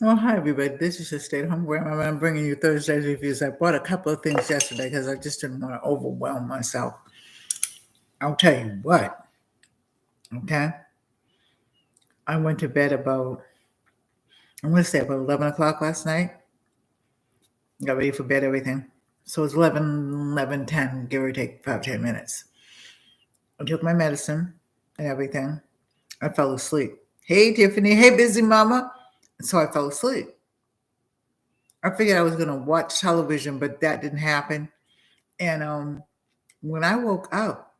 Well, hi everybody. This is just Stay at Home Grandma. I'm bringing you Thursday's reviews. I bought a couple of things yesterday because I just didn't want to overwhelm myself. I'll tell you what. Okay, I went to bed about I'm going to say about 11 o'clock last night. Got ready for bed, everything. So it's 11:10, give or take 5-10 minutes. I took my medicine and everything. I fell asleep. Hey Tiffany. Hey busy mama. So I fell asleep. I figured I was going to watch television, but that didn't happen. And when I woke up,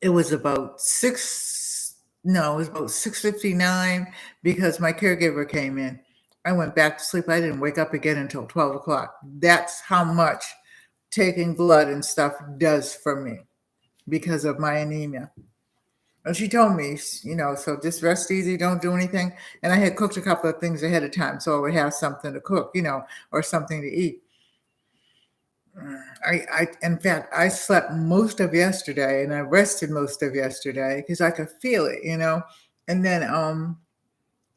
it was about 6:59 because my caregiver came in. I went back to sleep. I didn't wake up again until 12 o'clock. That's how much taking blood and stuff does for me because of my anemia. And she told me, so just rest easy, don't do anything. And I had cooked a couple of things ahead of time so I would have something to cook, or something to eat. In fact, I slept most of yesterday and I rested most of yesterday because I could feel it, And then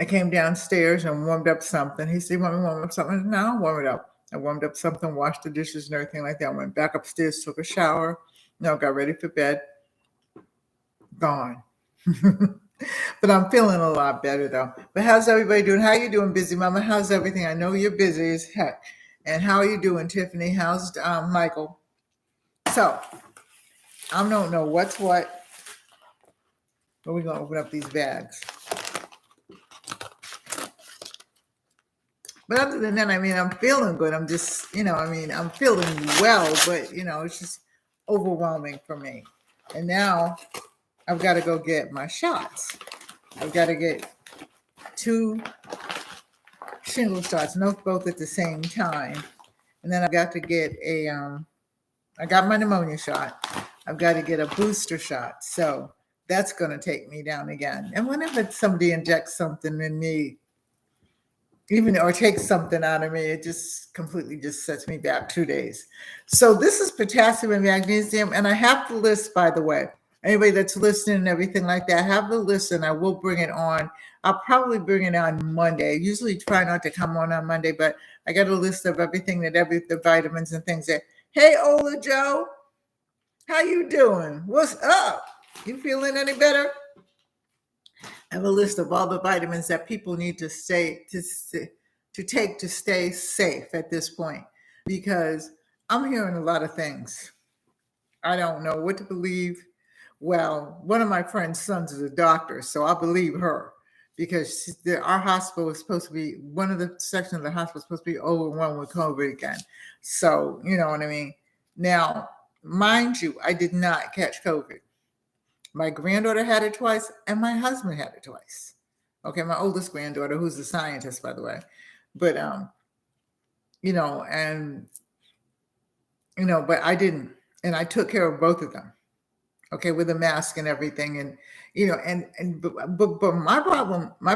I came downstairs and warmed up something. He said, "You want me to warm up something?" No, I'll warm it up. I warmed up something, washed the dishes and everything like that. I went back upstairs, took a shower, got ready for bed. Gone. But I'm feeling a lot better though. But how's everybody doing? How you doing, busy mama? How's everything? I know you're busy as heck. And how are you doing, Tiffany? How's Michael? So I don't know what's what. But we're going to open up these bags. But other than that, I'm feeling good. I'm just, I'm feeling well, but, it's just overwhelming for me. And now I've got to go get my shots. I've got to get 2 shingle shots, both at the same time. And then I've got to get I got my pneumonia shot. I've got to get a booster shot. So that's going to take me down again. And whenever somebody injects something in me, or takes something out of me, it just completely just sets me back 2 days. So this is potassium and magnesium. And I have the list, by the way. Anybody that's listening and everything like that, have the list and I will bring it on. I'll probably bring it on Monday. I usually try not to come on Monday, but I got a list of everything the vitamins and things that, hey, Ola Joe, how you doing? What's up? You feeling any better? I have a list of all the vitamins that people need to take to stay safe at this point, because I'm hearing a lot of things. I don't know what to believe. Well, one of my friend's sons is a doctor, so I believe her because our hospital is supposed to be, one of the sections of the hospital is supposed to be overrun with COVID again. So, you know what I mean? Now, mind you, I did not catch COVID. My granddaughter had it twice and my husband had it twice. Okay, my oldest granddaughter, who's a scientist, by the way. But, but I didn't. And I took care of both of them. Okay, with a mask and everything. And, but my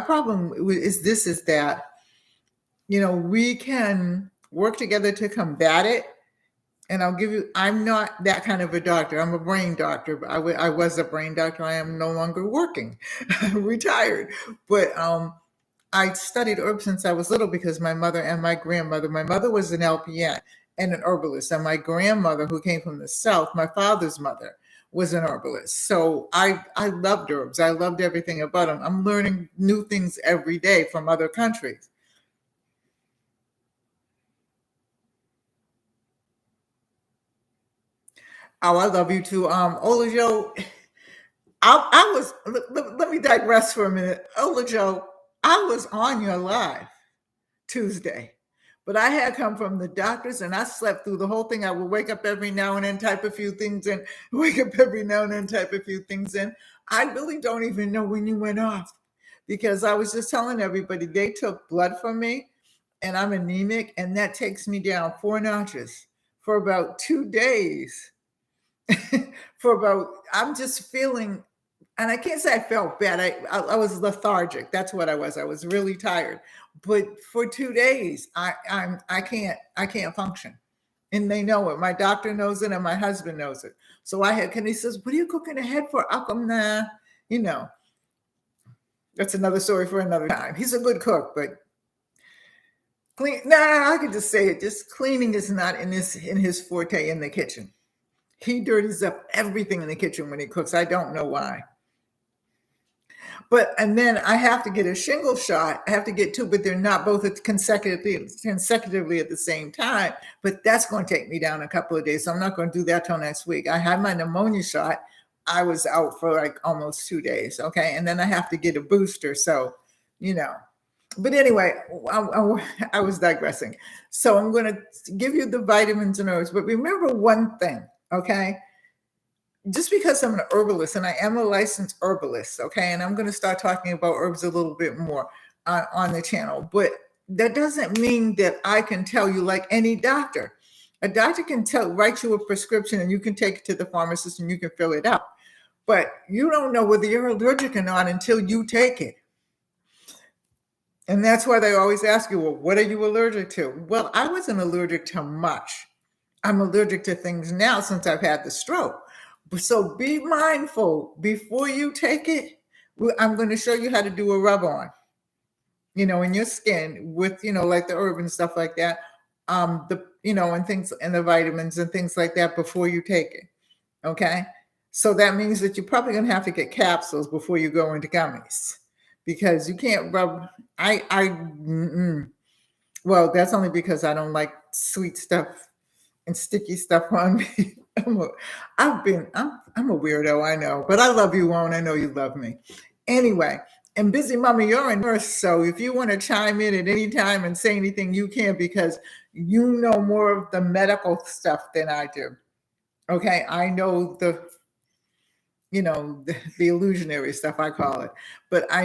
problem is that, we can work together to combat it. And I'm not that kind of a doctor. I'm a brain doctor. But I was a brain doctor. I am no longer working. I'm retired. But I studied herbs since I was little because my mother and my grandmother, my mother was an LPN and an herbalist. And my grandmother, who came from the South, my father's mother, was an herbalist. So I loved herbs. I loved everything about them. I'm learning new things every day from other countries. Oh, I love you too. Ola Joe, I was, let me digress for a minute. Ola Joe, I was on your live Tuesday, but I had come from the doctors and I slept through the whole thing. I would wake up every now and then, type a few things in, wake up every now and then, type a few things in. I really don't even know when you went off because I was just telling everybody they took blood from me and I'm anemic and that takes me down 4 notches for about 2 days. I'm just feeling, and I can't say I felt bad. I was lethargic. That's what I was. I was really tired. But for 2 days, I can't function. And they know it. My doctor knows it and my husband knows it. So he says, "What are you cooking ahead for?" I'm nah, That's another story for another time. He's a good cook, but I could just say it. Just cleaning is not in his forte in the kitchen. He dirties up everything in the kitchen when he cooks. I don't know why. And then I have to get a shingle shot. I have to get two, but they're not both consecutively at the same time. But that's going to take me down a couple of days. So I'm not going to do that till next week. I had my pneumonia shot. I was out for like almost 2 days. Okay. And then I have to get a booster. So, but anyway, I was digressing. So I'm going to give you the vitamins and herbs, but remember one thing. Okay. Just because I'm an herbalist and I am a licensed herbalist, okay, and I'm going to start talking about herbs a little bit more on the channel, but that doesn't mean that I can tell you like any doctor. A doctor can write you a prescription and you can take it to the pharmacist and you can fill it out, but you don't know whether you're allergic or not until you take it. And that's why they always ask you, well, what are you allergic to? Well, I wasn't allergic to much. I'm allergic to things now since I've had the stroke. So be mindful before you take it. I'm going to show you how to do a rub on, in your skin with, like the herb and stuff like that. And things and the vitamins and things like that before you take it. Okay. So that means that you're probably going to have to get capsules before you go into gummies because you can't rub. Well, that's only because I don't like sweet stuff and sticky stuff on me. I'm a weirdo, I know, but I love you, Won. I know you love me. Anyway, and Busy Mama, you're a nurse, so if you want to chime in at any time and say anything, you can because you know more of the medical stuff than I do. Okay, I know the illusionary stuff, I call it, but I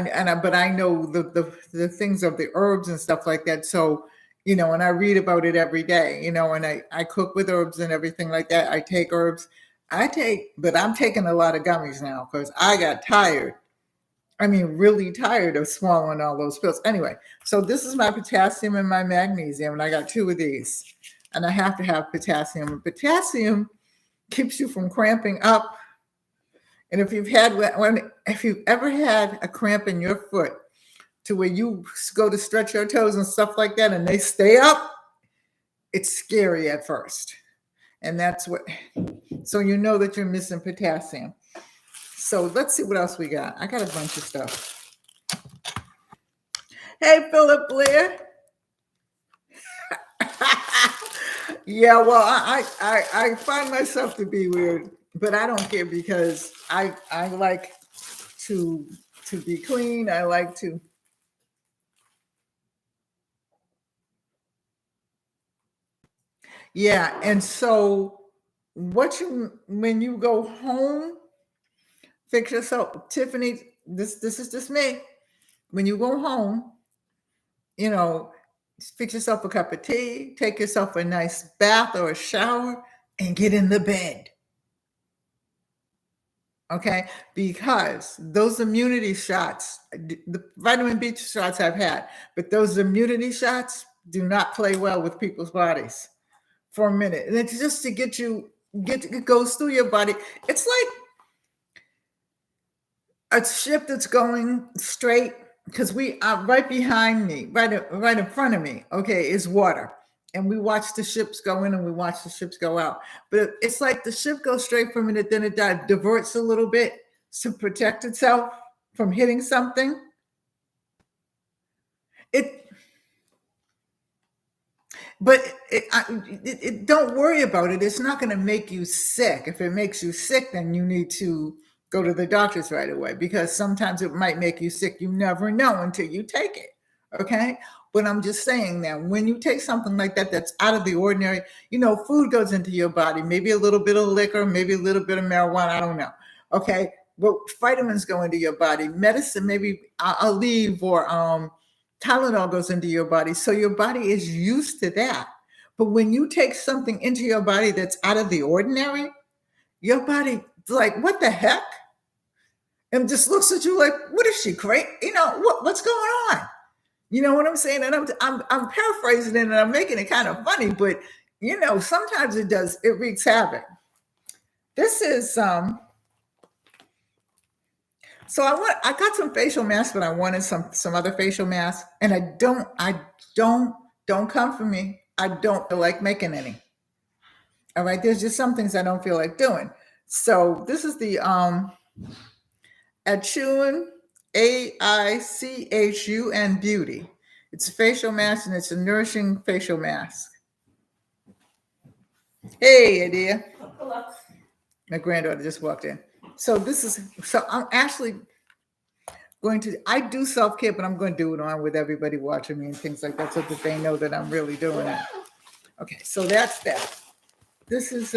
know the things of the herbs and stuff like that. So and I read about it every day, and I cook with herbs and everything like that. I take herbs. But I'm taking a lot of gummies now because I got tired. I mean, really tired of swallowing all those pills. Anyway, so this is my potassium and my magnesium, and I got 2 of these. And I have to have potassium. And potassium keeps you from cramping up. And if you've ever had a cramp in your foot, to where you go to stretch your toes and stuff like that and they stay up, it's scary at first. And so you know that you're missing potassium. So let's see what else we got. I got a bunch of stuff. Hey, Philip Blair. Yeah, well, I find myself to be weird, but I don't care because I like to be clean. I like to. Yeah, and so when you go home, fix yourself, Tiffany. This is just me. When you go home, fix yourself a cup of tea, take yourself a nice bath or a shower, and get in the bed. Okay, because those immunity shots, the vitamin B shots I've had, but those immunity shots do not play well with people's bodies. For a minute, and it's just to it goes through your body. It's like a ship that's going straight because we are right behind me, right in front of me. Okay, is water, and we watch the ships go in and we watch the ships go out. But it's like the ship goes straight for a minute, then it diverts a little bit to protect itself from hitting something. But don't worry about it. It's not going to make you sick. If it makes you sick, then you need to go to the doctors right away because sometimes it might make you sick. You never know until you take it. Okay. But I'm just saying that when you take something like that, that's out of the ordinary, food goes into your body, maybe a little bit of liquor, maybe a little bit of marijuana. I don't know. Okay. But vitamins go into your body, medicine, maybe I'll leave or, Tylenol goes into your body. So your body is used to that. But when you take something into your body that's out of the ordinary, your body like, what the heck? And just looks at you like, what is she crazy? What's going on? You know what I'm saying? And I'm paraphrasing it and I'm making it kind of funny, but sometimes it wreaks havoc. This is So I got some facial masks, but I wanted some other facial masks, and don't come for me. I don't feel like making any. All right, there's just some things I don't feel like doing. So this is the Achun, AICHUN Beauty. It's a facial mask, and it's a nourishing facial mask. Hey, Adia. Hello. My granddaughter just walked in. So I'm actually I do self-care, but I'm going to do it on with everybody watching me and things like that so that they know that I'm really doing it. Okay, so that's that. This is,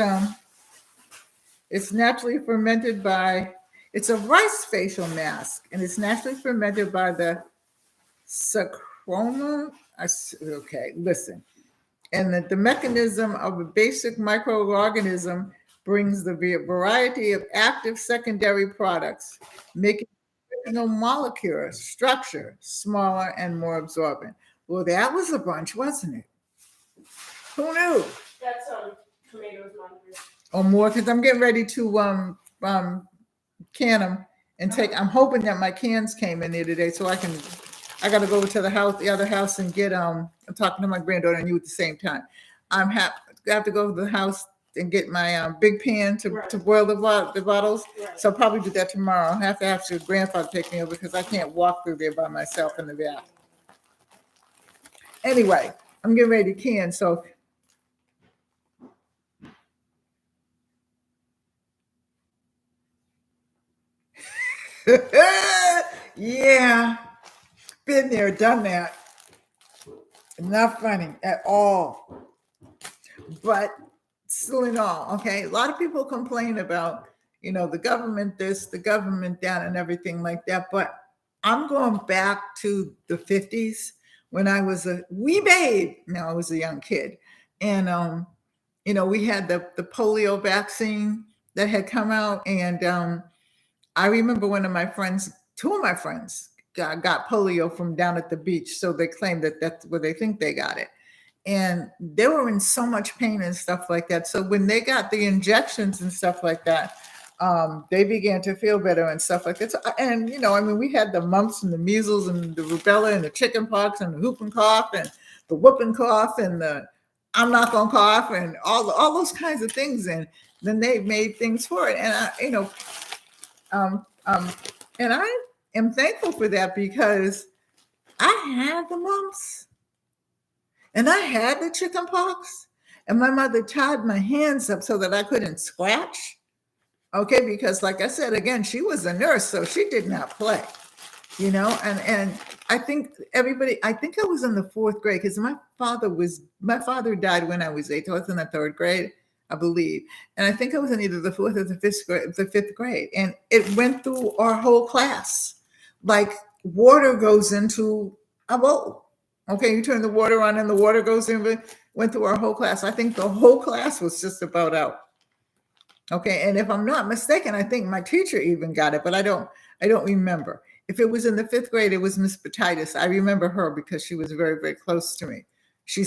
it's naturally fermented it's a rice facial mask, and it's naturally fermented by the Sacroma. Okay, listen. And the mechanism of a basic microorganism brings the variety of active secondary products, making molecular structure smaller and more absorbent. Well, that was a bunch, wasn't it? Who knew? That's tomatoes, monsters. Or more, because I'm getting ready to can them and take. I'm hoping that my cans came in there today, so I got to go to the other house, and get. I'm talking to my granddaughter and you at the same time. I have to go to the house and get my big pan to boil the bottles. Right. So I'll probably do that tomorrow. I'll have to have your grandfather take me over because I can't walk through there by myself in the bath. Anyway, I'm getting ready to can. So yeah, been there, done that. Not funny at all. But still in all, okay, a lot of people complain about, the government this, the government that, and everything like that. But I'm going back to the 50s when I was a wee babe. Now I was a young kid. And, we had the polio vaccine that had come out. And I remember two of my friends got polio from down at the beach. So they claimed that that's where they think they got it. And they were in so much pain and stuff like that. So when they got the injections and stuff like that, they began to feel better and stuff like that. So, and, we had the mumps and the measles and the rubella and the chicken pox and the whooping cough and the whooping cough and the I'm not going to cough and all those kinds of things. And then they made things for it. And, and I am thankful for that because I had the mumps. And I had the chicken pox, and my mother tied my hands up so that I couldn't scratch. Okay, because like I said, again, she was a nurse, so she did not play, and I think I was in the 4th grade because my father died when I was 8. So I was in the 3rd grade, I believe. And I think I was in either the 4th or the 5th grade. And it went through our whole class. Like water goes into a bowl. Okay, you turn the water on and the water goes in. Went through our whole class. I think the whole class was just about out. Okay, and if I'm not mistaken, I think my teacher even got it, but I don't remember. If it was in the 5th grade, it was Miss Batitis. I remember her because she was very, very close to me. She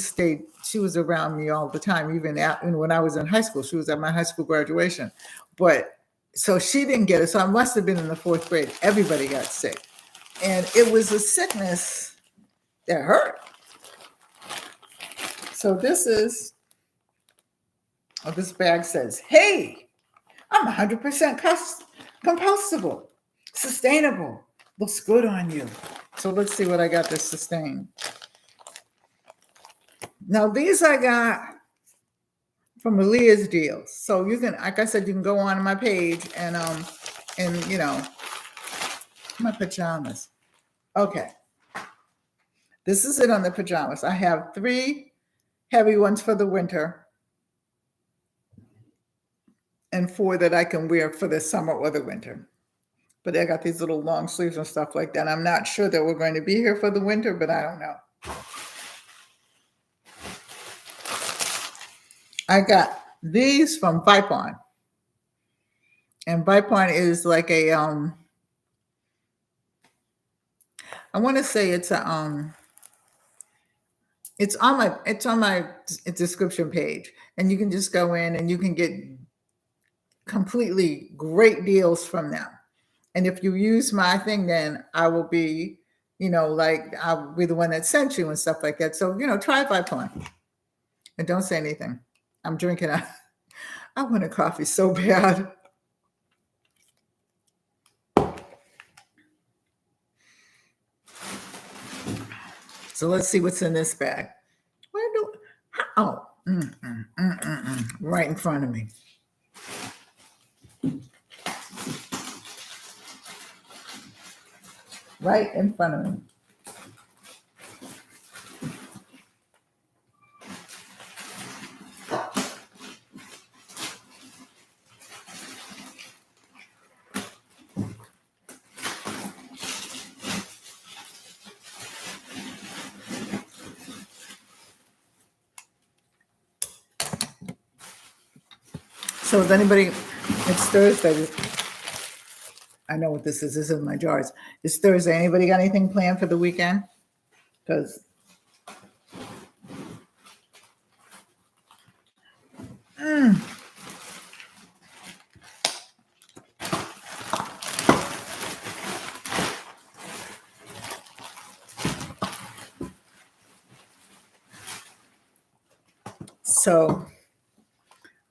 was around me all the time, even when I was in high school. She was at my high school graduation. But so she didn't get it. So I must have been in the 4th grade. Everybody got sick. And it was a sickness that hurt. So this bag says, hey, I'm 100% compostable, sustainable, looks good on you. So let's see what I got to sustain. Now these I got from Aaliyah's deals. So you can, like I said, you can go on my page and my pajamas. Okay. This is it on the pajamas. I have 3 heavy ones for the winter and 4 that I can wear for the summer or the winter. But I got these little long sleeves and stuff like that. I'm not sure that we're going to be here for the winter, but I don't know. I got these from Vipon. And Vipon is like a I want to say it's a it's on my description page, and you can just go in and you can get completely great deals from them. And if you use my thing, then I will be, like I'll be the one that sent you and stuff like that. So, try Vipon and don't say anything. I'm drinking. I want a coffee so bad. So let's see what's in this bag. Right in front of me. Right in front of me. So is anybody, it's Thursday. I know what this is. This is my jars. It's Thursday. Anybody got anything planned for the weekend? Because so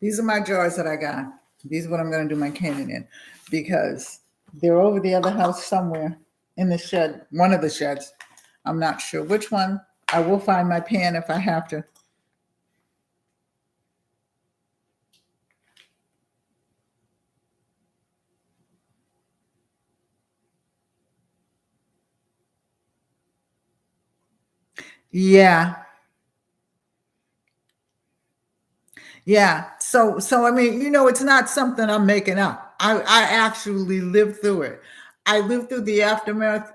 these are my jars that I got. These are what I'm going to do my canning in, because they're over the other house somewhere in the shed, one of the sheds. I'm not sure which one. I will find my pan if I have to. Yeah. Yeah. So I mean, it's not something I'm making up. I actually lived through it. I lived through the aftermath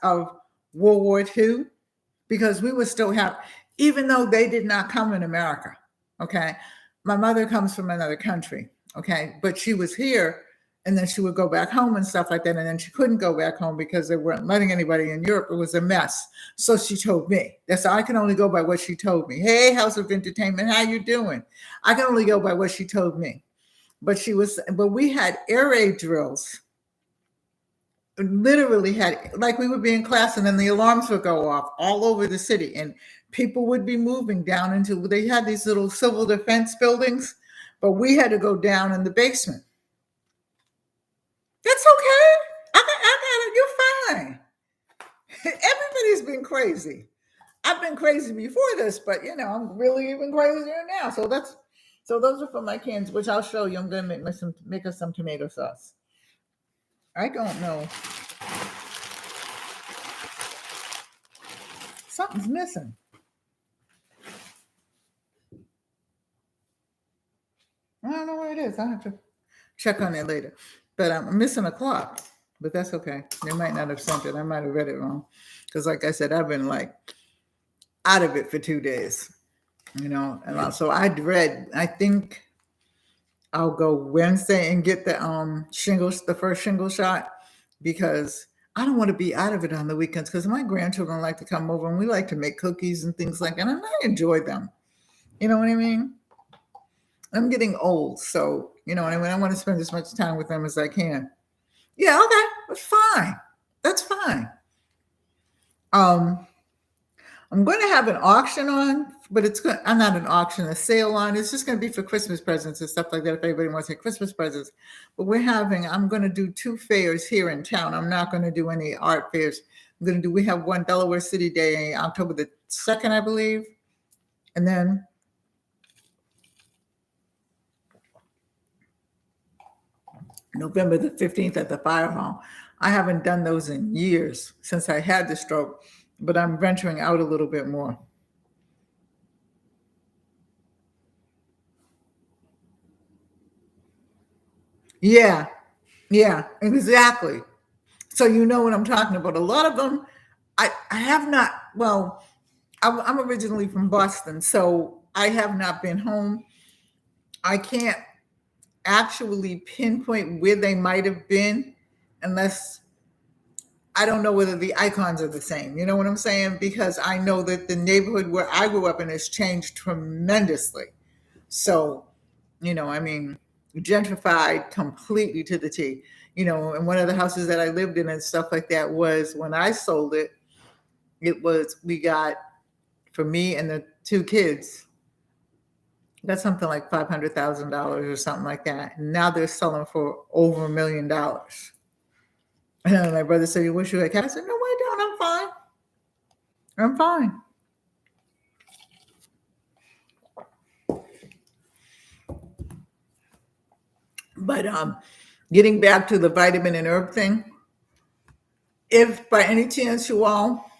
of World War II, because we would still have, even though they did not come in America. Okay. My mother comes from another country. Okay. But she was here, and then she would go back home and stuff like that. And then she couldn't go back home because they weren't letting anybody in Europe. It was a mess. So she told me. That's I can only go by what she told me. Hey, House of Entertainment, how you doing? I can only go by what she told me. But we had air raid drills. Literally had, like, we would be in class and then the alarms would go off all over the city, and people would be moving down into, they had these little civil defense buildings, but we had to go down in the basement. That's okay. I got it. You're fine. Everybody's been crazy. I've been crazy before this, but I'm really even crazier now. So those are for my cans, which I'll show you. I'm gonna make us some tomato sauce. I don't know. Something's missing. I don't know where it is. I have to check on it later. But I'm missing a clock. But that's okay. They might not have sent it. I might have read it wrong. Because like I said, I've been like out of it for 2 days. And also I think I'll go Wednesday and get the first shingle shot, because I don't want to be out of it on the weekends, because my grandchildren like to come over and we like to make cookies and things like that. And I enjoy them. You know what I mean? I'm getting old, so what I mean. I want to spend as much time with them as I can. Yeah, okay, that's fine. That's fine. I'm going to have an auction on, but I'm not an auction, a sale on. It's just going to be for Christmas presents and stuff like that, if anybody wants to get Christmas presents. But I'm going to do 2 fairs here in town. I'm not going to do any art fairs. We have one Delaware City Day, October the 2nd, I believe. And then November the 15th at the fire hall. I haven't done those in years since I had the stroke, but I'm venturing out a little bit more. Yeah, exactly. So you know what I'm talking about. A lot of them, I have not, well, I'm originally from Boston, so I have not been home. I can't actually pinpoint where they might have been, unless I don't know whether the icons are the same. You know what I'm saying? Because I know that the neighborhood where I grew up in has changed tremendously. So, I mean, gentrified completely to the T. and one of the houses that I lived in and stuff like that was when I sold it, we got, for me and the two kids, got something like $500,000 or something like that. And now they're selling for over $1 million. And my brother said, "You wish you had cash?" I said, "No, I don't. I'm fine. I'm fine." But getting back to the vitamin and herb thing, if by any chance you all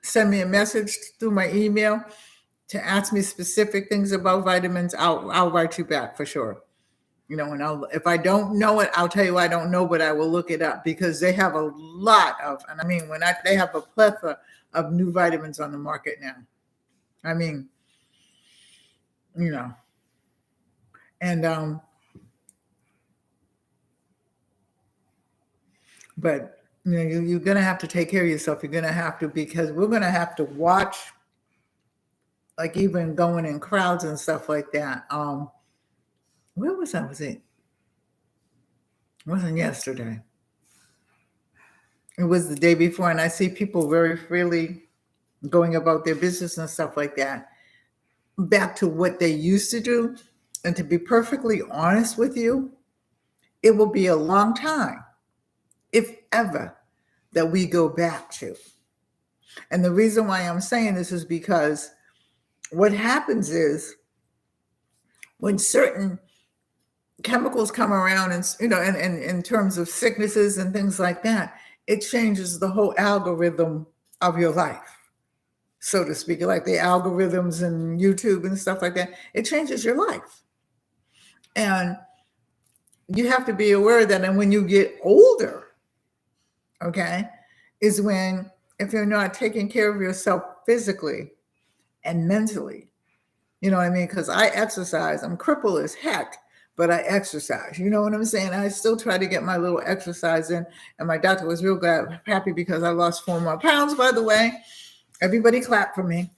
send me a message through my email to ask me specific things about vitamins, I'll write you back for sure. And if I don't know it, I'll tell you I don't know, but I will look it up because they have a lot of, and I mean, they have a plethora of new vitamins on the market now. I mean, and but you're gonna have to take care of yourself. You're gonna have to, because we're gonna have to watch, like even going in crowds and stuff like that. Where was I? It wasn't yesterday. It was the day before, and I see people very freely going about their business and stuff like that, back to what they used to do. And to be perfectly honest with you, it will be a long time, if ever, that we go back to. And the reason why I'm saying this is because what happens is when certain chemicals come around and, and in terms of sicknesses and things like that, it changes the whole algorithm of your life, so to speak, like the algorithms and YouTube and stuff like that. It changes your life. And you have to be aware of that. And when you get older, okay, is when, if you're not taking care of yourself physically and mentally, you know what I mean? Because I exercise. I'm crippled as heck, but I exercise. You know what I'm saying? I still try to get my little exercise in. And my doctor was real happy because I lost 4 more pounds, by the way. Everybody clap for me.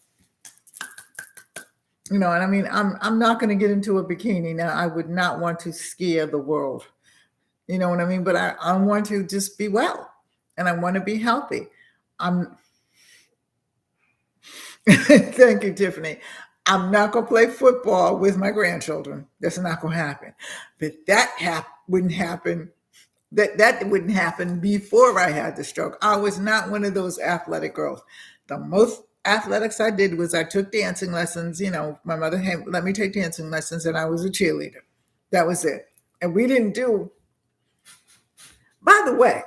And I mean, I'm not going to get into a bikini now. I would not want to scare the world. You know what I mean? But I want to just be well, and I want to be healthy. Thank you, Tiffany. I'm not going to play football with my grandchildren. That's not going to happen. But that wouldn't happen. That wouldn't happen before I had the stroke. I was not one of those athletic girls. The most athletics I did was I took dancing lessons. My mother let me take dancing lessons, and I was a cheerleader. That was it. And we didn't do, by the way,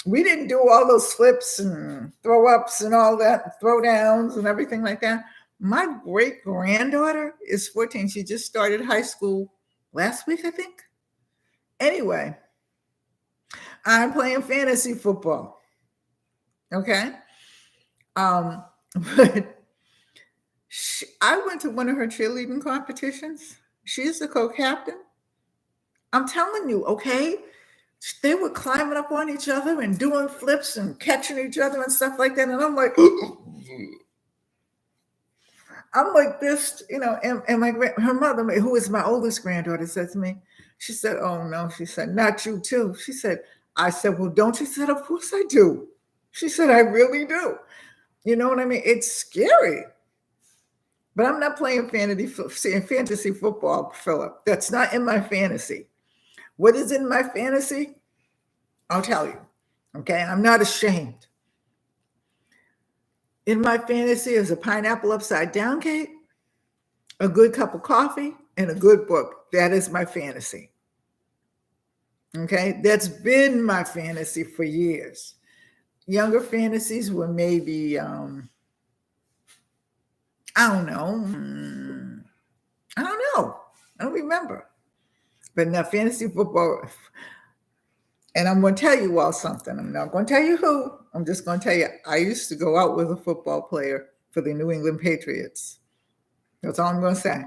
we didn't do all those flips and throw ups and all that, throw downs and everything like that. My great granddaughter is 14. She just started high school last week, I think. Anyway, I'm playing fantasy football. Okay. But I went to one of her cheerleading competitions. She's the co-captain. I'm telling you, okay, they were climbing up on each other and doing flips and catching each other and stuff like that. And I'm like, this, and her mother, who is my oldest granddaughter, said to me, she said, "Oh no," she said, "not you too." She said, I said, "Well, don't you?" She said, "Of course I do." She said, "I really do." You know what I mean? It's scary. But I'm not playing fantasy football, Philip. That's not in my fantasy. What is in my fantasy? I'll tell you. Okay? I'm not ashamed. In my fantasy is a pineapple upside down cake, a good cup of coffee, and a good book. That is my fantasy. Okay? That's been my fantasy for years. Younger fantasies were maybe, I don't know. I don't remember. But now fantasy football, and I'm going to tell you all something. I'm not going to tell you who. I'm just going to tell you, I used to go out with a football player for the New England Patriots. That's all I'm going to say.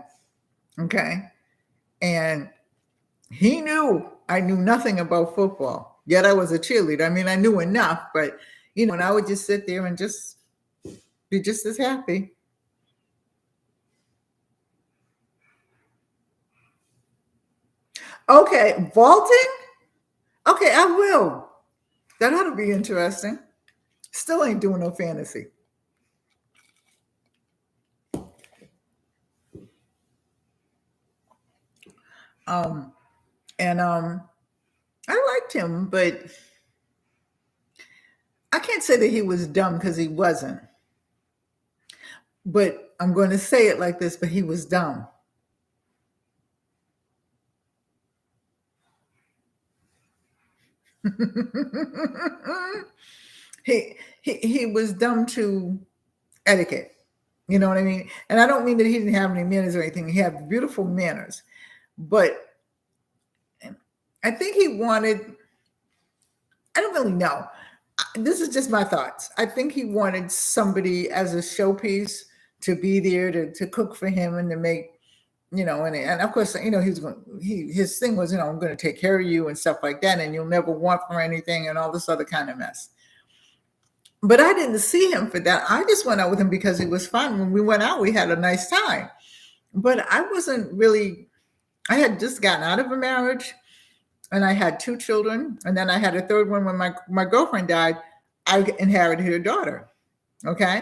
Okay? And he knew I knew nothing about football, yet I was a cheerleader. I mean, I knew enough, but, and I would just sit there and just be just as happy. Okay, vaulting? Okay, I will. That ought to be interesting. Still ain't doing no fantasy. Um, and I liked him, but I can't say that he was dumb because he wasn't. But I'm going to say it like this, but he was dumb. he was dumb to etiquette. You know what I mean? And I don't mean that he didn't have any manners or anything. He had beautiful manners. But I think he wanted, I don't really know. This is just my thoughts. I think he wanted somebody as a showpiece to be there to cook for him and to make, and of course, his thing was, I'm going to take care of you and stuff like that, and you'll never want for anything and all this other kind of mess. But I didn't see him for that. I just went out with him because it was fun. When we went out, we had a nice time. But I wasn't really, I had just gotten out of a marriage and I had 2 children. And then I had a third one when my girlfriend died. I inherited her daughter. Okay.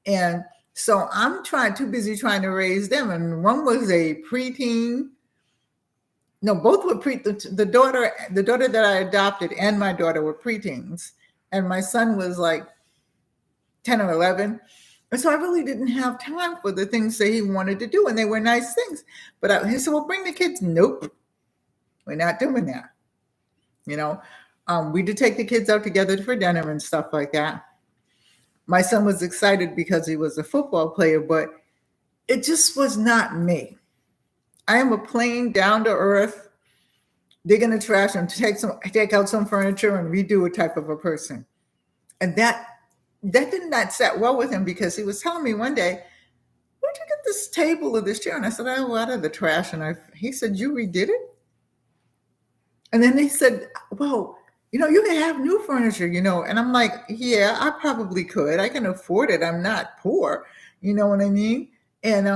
And so I'm too busy trying to raise them. And one was a preteen. No, both were the daughter that I adopted and my daughter were preteens. And my son was like 10 or 11. And so I really didn't have time for the things that he wanted to do. And they were nice things. But he said, well, bring the kids. Nope. We're not doing that. We did take the kids out together for dinner and stuff like that. My son was excited because he was a football player, but it just was not me. I am a plain, down to earth, dig in the trash and take out some furniture and redo a type of a person. And that did not set well with him because he was telling me one day, where'd you get this table or this chair? And I said, oh, out of the trash. And he said, you redid it? And then he said, well, you can have new furniture, And I'm like, yeah, I probably could. I can afford it. I'm not poor. You know what I mean? And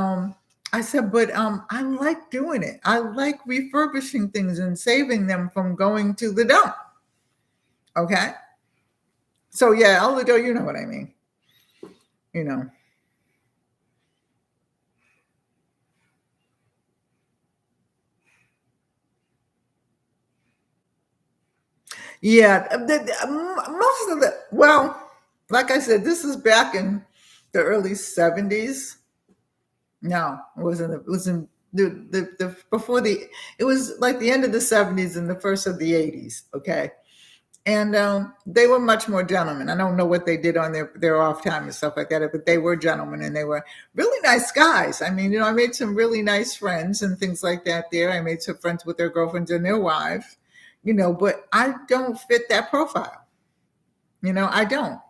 I said, but I like doing it. I like refurbishing things and saving them from going to the dump. Okay? So yeah, although you know what I mean. Yeah, most of like I said, this is back in the early 70s. No, it wasn't. It was in the before it was like the end of the 70s and the first of the 80s. Okay. And they were much more gentlemen. I don't know what they did on their off time and stuff like that, but they were gentlemen and they were really nice guys. I mean, I made some really nice friends and things like that there. I made some friends with their girlfriends and their wives, but I don't fit that profile. I don't.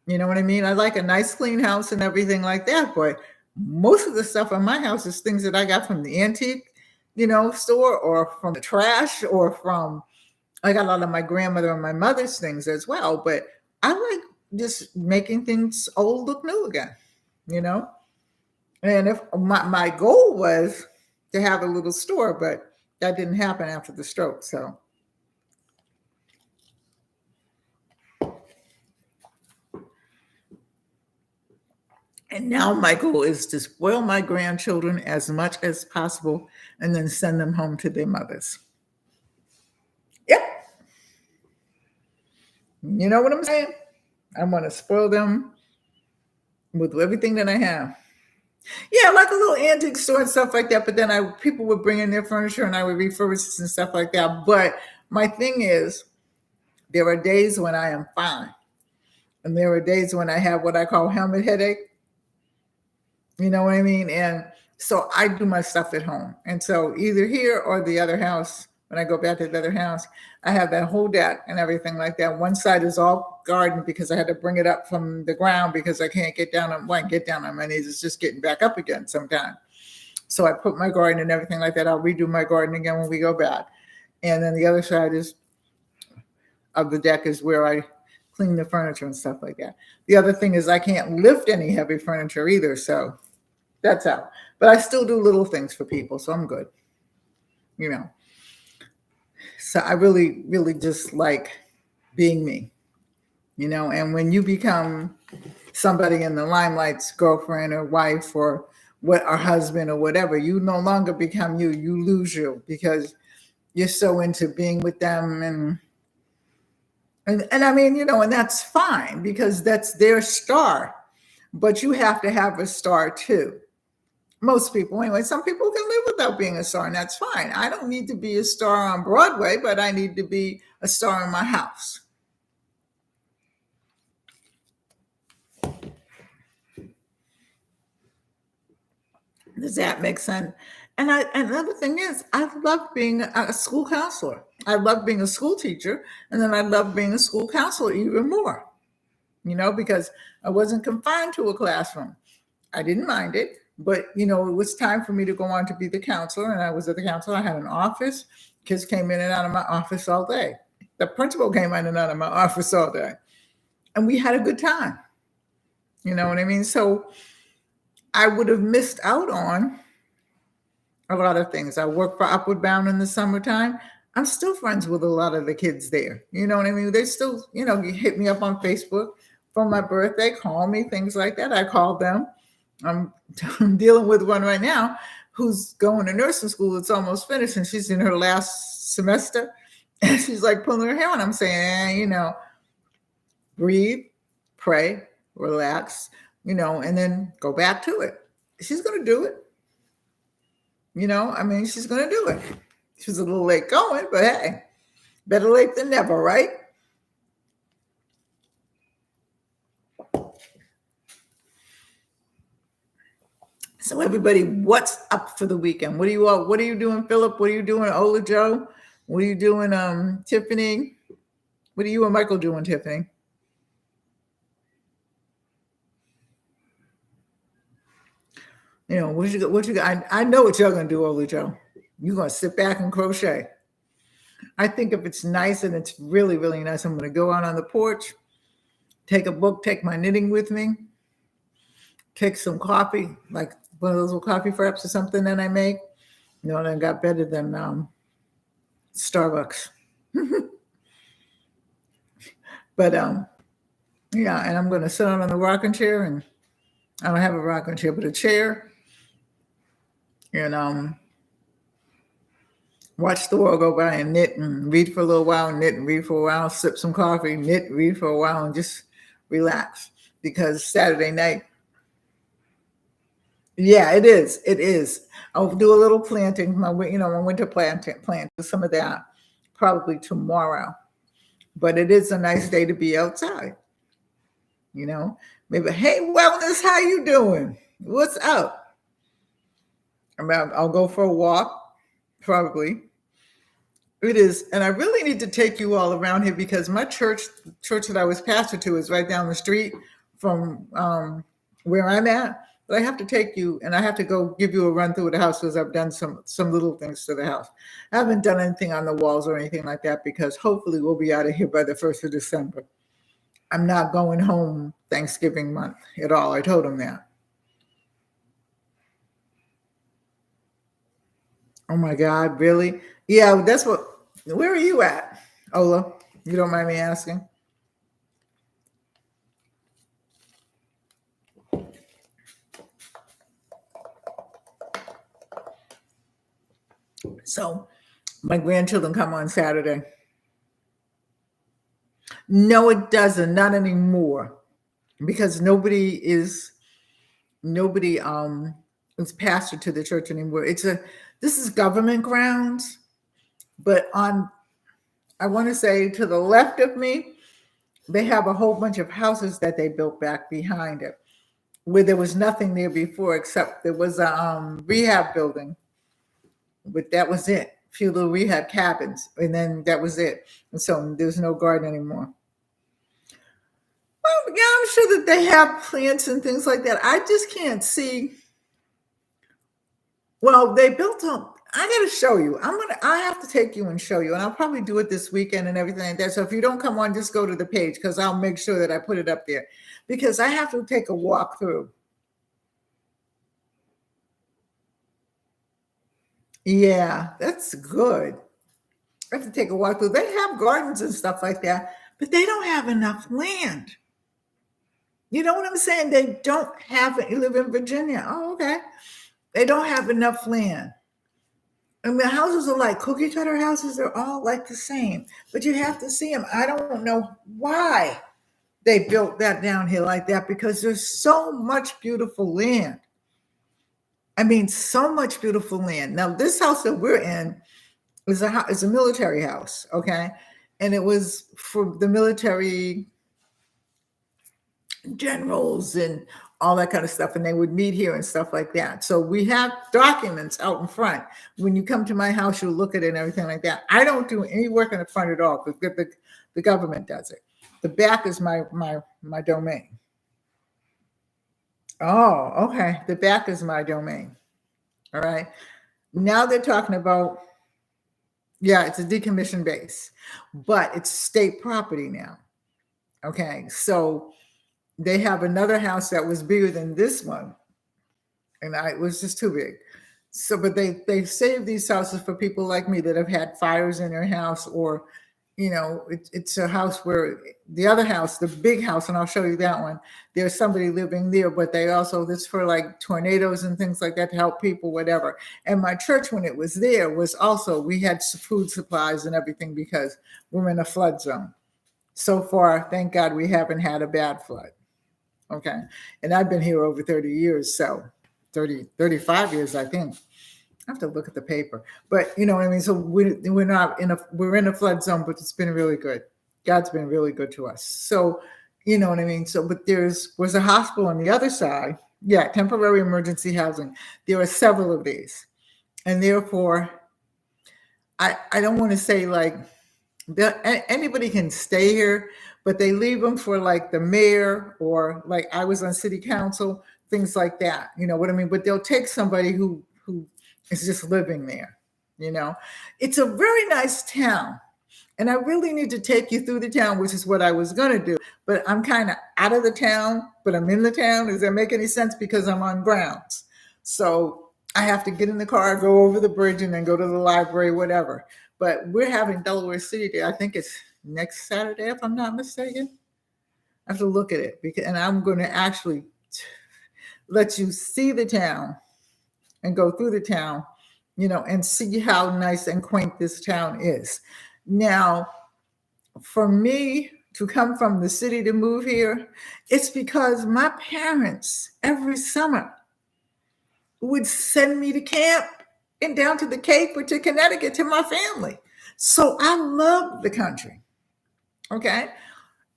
You know what I mean? I like a nice clean house and everything like that, but most of the stuff in my house is things that I got from the antique, store or from the trash or from, I got a lot of my grandmother and my mother's things as well, but I like just making things old look new again, And if my goal was to have a little store, but that didn't happen after the stroke, so. And now my goal is to spoil my grandchildren as much as possible and then send them home to their mothers. Yep. You know what I'm saying? I want to spoil them with everything that I have. Yeah, like a little antique store and stuff like that. But then people would bring in their furniture and I would refurbish it and stuff like that. But my thing is, there are days when I am fine. And there are days when I have what I call helmet headache. You know what I mean? And so I do my stuff at home. And so either here or the other house, when I go back to the other house, I have that whole deck and everything like that. One side is all garden because I had to bring it up from the ground because I can't get down on my knees. It's just getting back up again sometime. So I put my garden and everything like that. I'll redo my garden again when we go back. And then the other side of the deck is where I clean the furniture and stuff like that. The other thing is I can't lift any heavy furniture either. So that's how. But I still do little things for people. So I'm good. So I really, really just like being me, and when you become somebody in the limelight's girlfriend or wife or or husband or whatever, you no longer become you. You lose you because you're so into being with them and I mean, and that's fine because that's their star. But you have to have a star too. Most people, anyway. Some people can live without being a star, and that's fine. I don't need to be a star on Broadway, but I need to be a star in my house. Does that make sense? And another thing is, I love being a school counselor. I love being a school teacher, and then I love being a school counselor even more. Because I wasn't confined to a classroom. I didn't mind it, but it was time for me to go on to be the counselor, and I was at the counselor. I had an office. Kids came in and out of my office all day. The principal came in and out of my office all day, and we had a good time. You know what I mean? So I would have missed out on a lot of things. I work for Upward Bound in the summertime. I'm still friends with a lot of the kids there. You know what I mean? They still, you hit me up on Facebook for my birthday, call me, things like that. I call them. I'm dealing with one right now who's going to nursing school. It's almost finished, and she's in her last semester. And she's like pulling her hair, and I'm saying, breathe, pray, relax, and then go back to it. She's going to do it. She's going to do it. She's a little late going, but hey, better late than never, right? So everybody, what's up for the weekend? What are you doing, Philip? What are you doing, Ola Joe? What are you doing, Tiffany? What are you and Michael doing, Tiffany? What you got? I know what you're gonna do, Ola Joe. You're gonna sit back and crochet. I think if it's nice and it's really, really nice, I'm gonna go out on the porch, take a book, take my knitting with me, take some coffee, like one of those little coffee fraps or something that I make. And I got better than Starbucks. But yeah, and I'm gonna sit on the rocking chair, and I don't have a rocking chair, but a chair, and watch the world go by and knit and read for a little while, knit and read for a while, sip some coffee, knit, read for a while, and just relax. Because Saturday night, yeah, it is. It is. I'll do a little planting, my winter plant some of that probably tomorrow. But it is a nice day to be outside. Maybe, hey, wellness, how you doing? What's up? I'll go for a walk, probably. It is, and I really need to take you all around here because my church that I was pastor to is right down the street from where I'm at. But I have to take you, and I have to go give you a run through the house because I've done some little things to the house. I haven't done anything on the walls or anything like that because hopefully we'll be out of here by the 1st of December. I'm not going home Thanksgiving month at all. I told him that. Oh my God, really? Yeah, where are you at, Ola? You don't mind me asking? So my grandchildren come on Saturday. No, it doesn't. Not anymore. Because nobody is pastor to the church anymore. This is government grounds, but I want to say to the left of me, they have a whole bunch of houses that they built back behind it, where there was nothing there before except there was a rehab building, but that was it. A few little rehab cabins, and then that was it. And so there's no garden anymore. Well, yeah, I'm sure that they have plants and things like that. I just can't see. Well, they built up. I got to show you. I have to take you and show you, and I'll probably do it this weekend and everything like that. So if you don't come on, just go to the page because I'll make sure that I put it up there because I have to take a walk through. Yeah, that's good. I have to take a walk through. They have gardens and stuff like that, but they don't have enough land. You know what I'm saying? They don't have it. You live in Virginia. Oh, okay. They don't have enough land. And the houses are like cookie cutter houses. They're all like the same, but you have to see them. I don't know why they built that down here like that, because there's so much beautiful land. I mean, so much beautiful land. Now, this house that we're in is a military house, okay? And it was for the military generals and all that kind of stuff, and they would meet here and stuff like that. So we have documents out in front. When you come to my house, you'll look at it and everything like that. I don't do any work in the front at all, because the government does it. The back is my domain. Oh, okay. The back is my domain. All right. Now they're talking about, yeah, it's a decommissioned base, but it's state property now. Okay. So they have another house that was bigger than this one, and it was just too big. So, but they saved these houses for people like me that have had fires in their house, or, you know, it's a house where the other house, the big house, and I'll show you that one, there's somebody living there, but they also, this for like tornadoes and things like that to help people, whatever. And my church, when it was there, was also, we had food supplies and everything because we're in a flood zone. So far, thank God, we haven't had a bad flood. Okay. And I've been here over 30 years. So 35 years, I think. I have to look at the paper, but you know what I mean? So we're in a flood zone, but it's been really good. God's been really good to us. So, you know what I mean? So, but was a hospital on the other side. Yeah. Temporary emergency housing. There are several of these. And therefore, I don't want to say like anybody can stay here, but they leave them for like the mayor, or like I was on city council, things like that. You know what I mean? But they'll take somebody who is just living there. You know, it's a very nice town. And I really need to take you through the town, which is what I was going to do. But I'm kind of out of the town, but I'm in the town. Does that make any sense? Because I'm on grounds. So I have to get in the car, go over the bridge, and then go to the library, whatever. But we're having Delaware City Day. I think it's next Saturday, if I'm not mistaken. I have to look at it, and I'm going to actually let you see the town and go through the town, you know, and see how nice and quaint this town is. Now, for me to come from the city to move here, it's because my parents every summer would send me to camp and down to the Cape or to Connecticut to my family. So I love the country. Okay.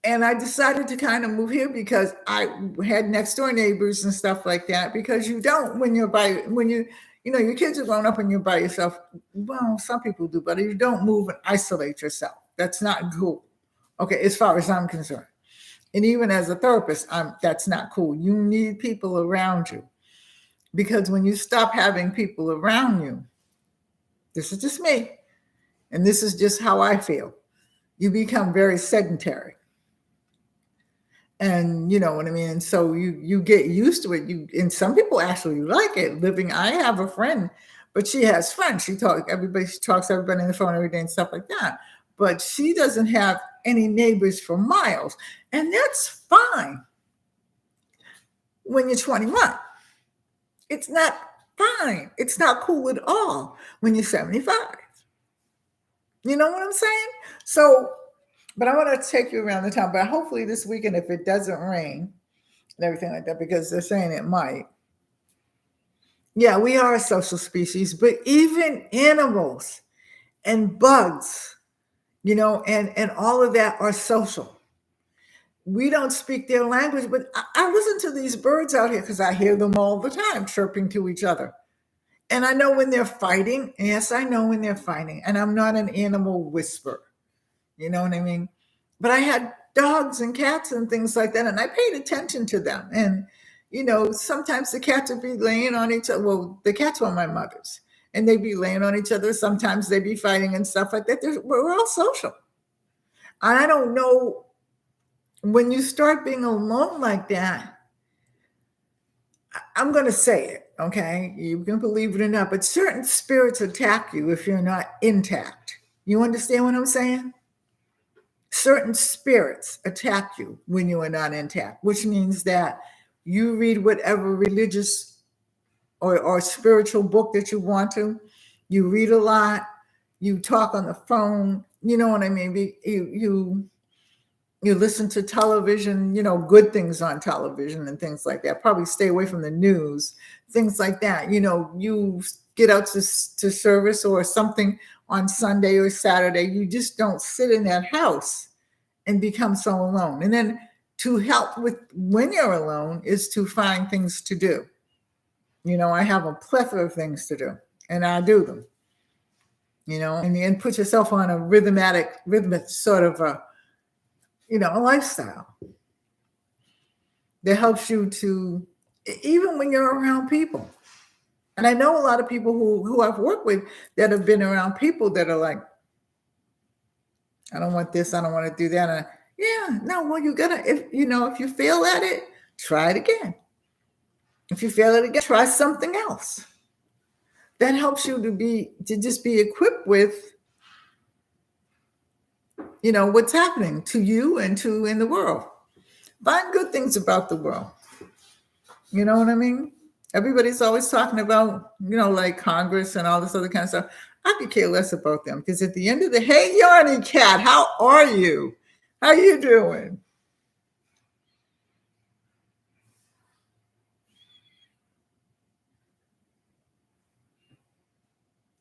And I decided to kind of move here because I had next door neighbors and stuff like that, because you don't, when you know, your kids are growing up and you're by yourself. Well, some people do, but you don't move and isolate yourself. That's not cool. Okay. As far as I'm concerned. And even as a therapist, that's not cool. You need people around you, because when you stop having people around you, this is just me, and this is just how I feel, you become very sedentary. And you know what I mean? And so you get used to it. And some people actually like it living. I have a friend, but she has friends. She talks to everybody on the phone every day and stuff like that. But she doesn't have any neighbors for miles. And that's fine when you're 21. It's not fine. It's not cool at all when you're 75. You know what I'm saying? So, but I want to take you around the town. But hopefully this weekend, if it doesn't rain and everything like that, because they're saying it might. Yeah, we are a social species, but even animals and bugs, you know, and all of that are social. We don't speak their language, but I listen to these birds out here because I hear them all the time chirping to each other. And I know when they're fighting. Yes, I know when they're fighting. And I'm not an animal whisperer. You know what I mean? But I had dogs and cats and things like that, and I paid attention to them. And, you know, sometimes the cats would be laying on each other. Well, the cats were my mother's, and they'd be laying on each other. Sometimes they'd be fighting and stuff like that. We're all social. And I don't know, when you start being alone like that, I'm going to say it, okay? You can believe it or not, but certain spirits attack you if you're not intact. You understand what I'm saying? Certain spirits attack you when you are not intact, which means that you read whatever religious or spiritual book that you want to. You read a lot. You talk on the phone. You know what I mean? You listen to television, good things on television and things like that. Probably stay away from the news, things like that. You get out to service or something on Sunday or Saturday. You just don't sit in that house and become so alone. And then to help with when you're alone is to find things to do. I have a plethora of things to do, and I do them. And put yourself on a rhythmic sort of a lifestyle that helps you to, even when you're around people. And I know a lot of people who I've worked with that have been around people that are like, I don't want this, I don't want to do that. You gotta, if you fail at it, try it again. If you fail at it again, try something else. That helps you to just be equipped with what's happening to you and to in the world. Find good things about the world. You know what I mean? Everybody's always talking about, like Congress and all this other kind of stuff. I could care less about them because at the end of the hey, Yarny Cat, how are you? How you doing?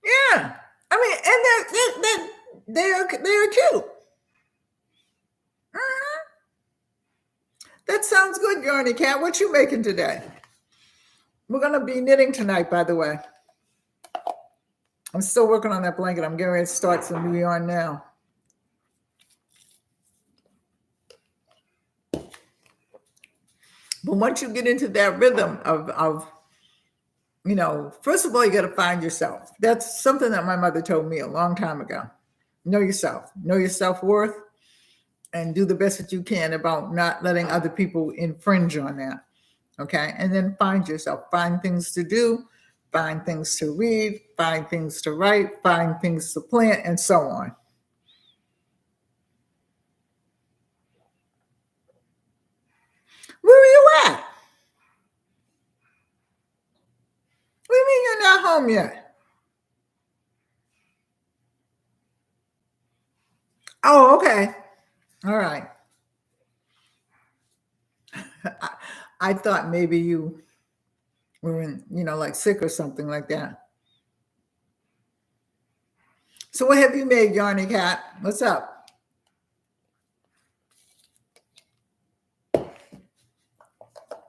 Yeah. I mean, and they're cute. Mm-hmm. That sounds good, Yarny Cat. What you making today? We're going to be knitting tonight, by the way. I'm still working on that blanket. I'm getting ready to start some new yarn now. But once you get into that rhythm of first of all, you got to find yourself. That's something that my mother told me a long time ago. Know yourself, know your self-worth, and do the best that you can about not letting other people infringe on that. Okay. And then find yourself, find things to do, find things to read, find things to write, find things to plant, and so on. Where are you at? What do you mean you're not home yet? Oh, okay. All right. I thought maybe you were in, like sick or something like that. So what have you made, Yarny Cat? What's up?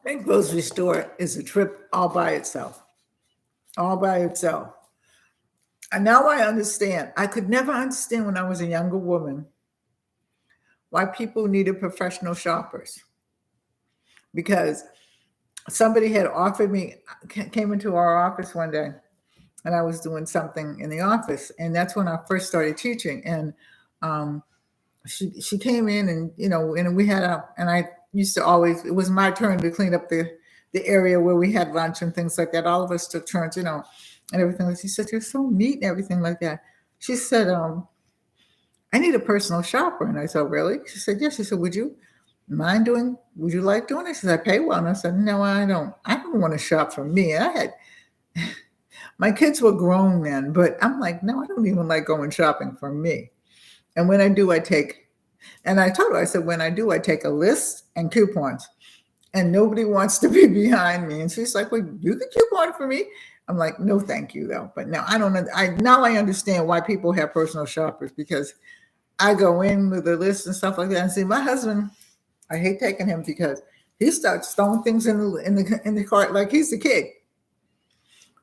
A grocery store is a trip all by itself. All by itself. And now I understand. I could never understand when I was a younger woman why people needed professional shoppers. Because somebody had offered me, came into our office one day, and I was doing something in the office. And that's when I first started teaching. And she came in and, and we had and I used to always, it was my turn to clean up the area where we had lunch and things like that. All of us took turns, and everything. She said, "You're so neat," and everything like that. She said, "I need a personal shopper." And I said, "Really?" She said, "Yes." She said, would you like doing it?" She said, "I pay well." And I said, "No, I don't want to shop for me." And my kids were grown then, but I'm like, no, I don't even like going shopping for me. And when I do, and I told her, I said, when I do, I take a list and coupons, and nobody wants to be behind me. And she's like, "Well, you can coupon for me." I'm like, "No, thank you, though." But now I understand why people have personal shoppers, because I go in with a list and stuff like that. And see, my husband, I hate taking him because he starts throwing things in the cart like he's a kid.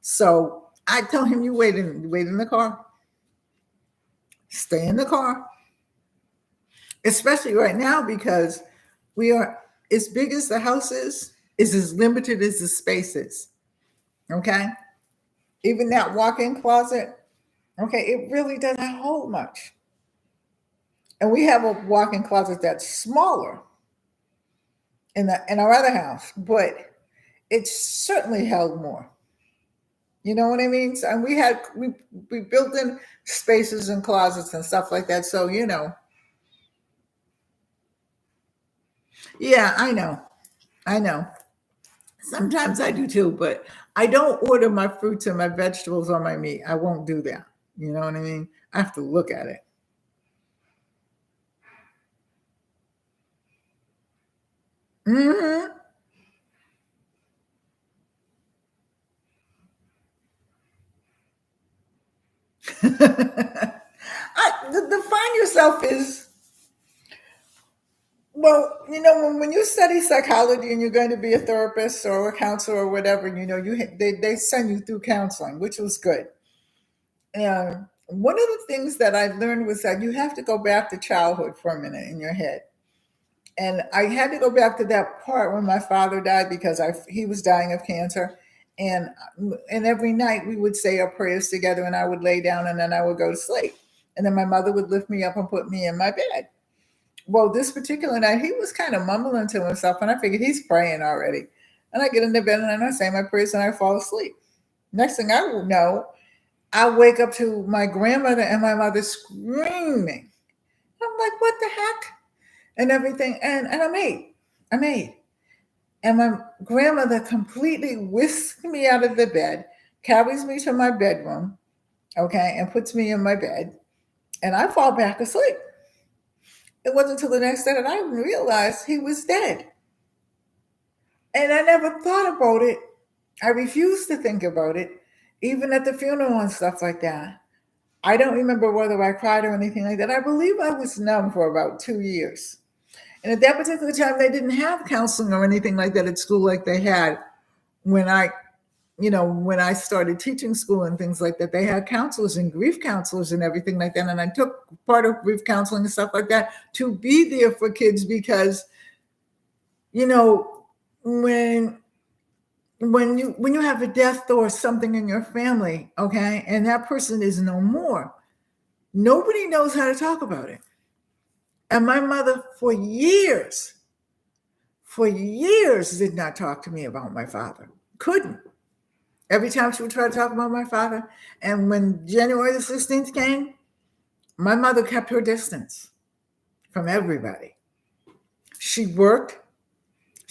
So I tell him, "You wait in the car. Stay in the car." Especially right now, because we are, as big as the house is as limited as the space is. Okay. Even that walk-in closet, okay, it really doesn't hold much. And we have a walk-in closet that's smaller in our other house, but it certainly held more. You know what I mean? So, and we built in spaces and closets and stuff like that. So, yeah, I know. I know. Sometimes I do too, but I don't order my fruits and my vegetables or my meat. I won't do that. You know what I mean? I have to look at it. Hmm. Define yourself is, well, when you study psychology and you're going to be a therapist or a counselor or whatever, they send you through counseling, which was good. And one of the things that I learned was that you have to go back to childhood for a minute in your head. And I had to go back to that part when my father died because he was dying of cancer. And every night we would say our prayers together, and I would lay down and then I would go to sleep. And then my mother would lift me up and put me in my bed. Well, this particular night, he was kind of mumbling to himself, and I figured he's praying already. And I get into bed and I say my prayers and I fall asleep. Next thing I will know, I wake up to my grandmother and my mother screaming. I'm like, what the heck? And everything. And I'm eight. I'm eight. And my grandmother completely whisks me out of the bed, carries me to my bedroom, okay, and puts me in my bed. And I fall back asleep. It wasn't until the next day that I realized he was dead. And I never thought about it. I refused to think about it, even at the funeral and stuff like that. I don't remember whether I cried or anything like that. I believe I was numb for about 2 years. And at that particular time, they didn't have counseling or anything like that at school like they had when I started teaching school and things like that. They had counselors and grief counselors and everything like that. And I took part of grief counseling and stuff like that to be there for kids because, when you have a death or something in your family, okay, and that person is no more, nobody knows how to talk about it. And my mother for years did not talk to me about my father. Couldn't. Every time she would try to talk about my father, and when January the 16th came, my mother kept her distance from everybody. She worked,